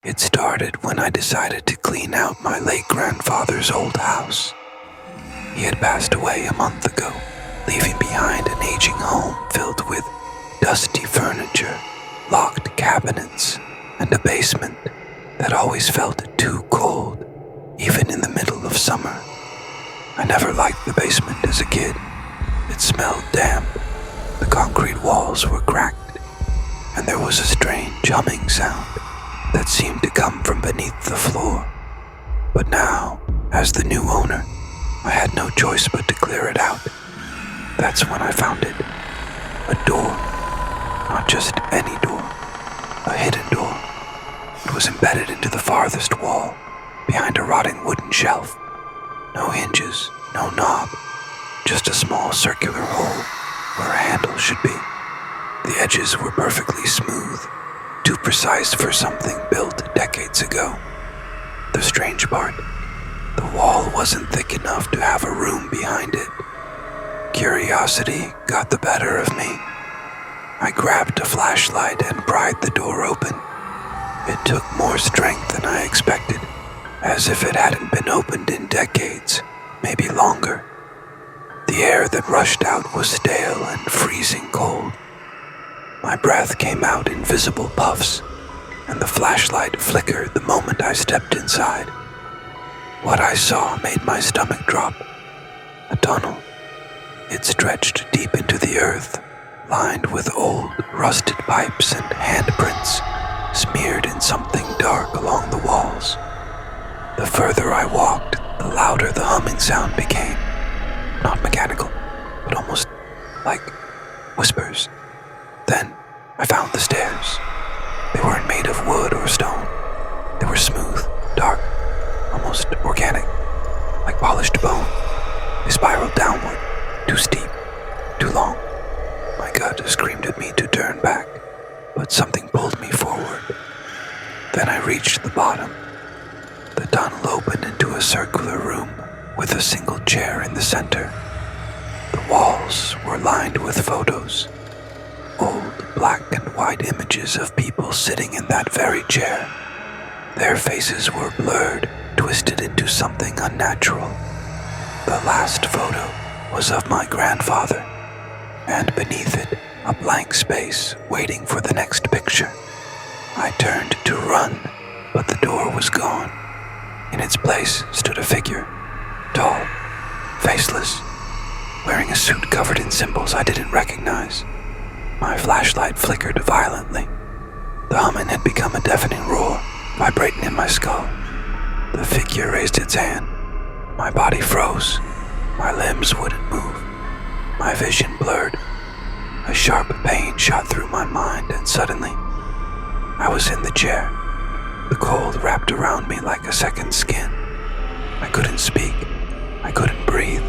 It started when I decided to clean out my late grandfather's old house. He had passed away a month ago, leaving behind an aging home filled with dusty furniture, locked cabinets, and a basement that always felt too cold, even in the middle of summer. I never liked the basement as a kid. It smelled damp, the concrete walls were cracked, and there was a strange humming sound that seemed to come from beneath the floor. But now, as the new owner, I had no choice but to clear it out. That's when I found it. A door. Not just any door. A hidden door. It was embedded into the farthest wall, behind a rotting wooden shelf. No hinges, no knob, just a small circular hole where a handle should be. The edges were perfectly smooth, too precise for something built decades ago. The strange part, the wall wasn't thick enough to have a room behind it. Curiosity got the better of me. I grabbed a flashlight and pried the door open. It took more strength than I expected, as if it hadn't been opened in decades, maybe longer. The air that rushed out was stale and freezing cold. My breath came out in visible puffs, and the flashlight flickered the moment I stepped inside. What I saw made my stomach drop. A tunnel. It stretched deep into the earth, lined with old, rusted pipes and handprints, smeared in something dark along the walls. The further I walked, the louder the humming sound became. Not mechanical, but almost like whispers. Then I found the stairs. They weren't made of wood or stone. They were smooth, dark, almost organic, like polished bone. They spiraled downward, too steep, too long. My gut screamed at me to turn back, but something pulled me forward. Then I reached the bottom. The tunnel opened into a circular room with a single chair in the center. The walls were lined with photos. Old black and white images of people sitting in that very chair. Their faces were blurred, twisted into something unnatural. The last photo was of my grandfather, and beneath it, a blank space waiting for the next picture. I turned to run, but the door was gone. In its place stood a figure, tall, faceless, wearing a suit covered in symbols I didn't recognize. My flashlight flickered violently. The humming had become a deafening roar, vibrating in my skull. The figure raised its hand. My body froze. My limbs wouldn't move. My vision blurred. A sharp pain shot through my mind, and suddenly, I was in the chair. The cold wrapped around me like a second skin. I couldn't speak. I couldn't breathe.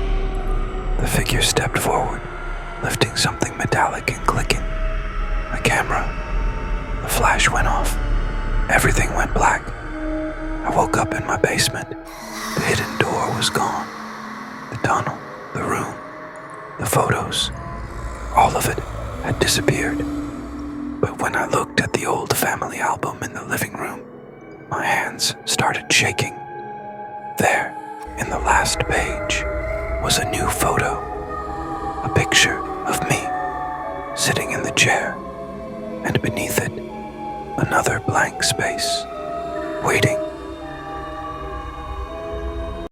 The figure stepped forward, lifting something metallic and clicking. A camera. The flash went off. Everything went black. I woke up in my basement. The hidden door was gone. The tunnel, the room, the photos, all of it had disappeared. But when I looked at the old family album in the living room, my hands started shaking. There, in the last page, was a new photo. A picture of me, sitting in the chair, and beneath it, another blank space, waiting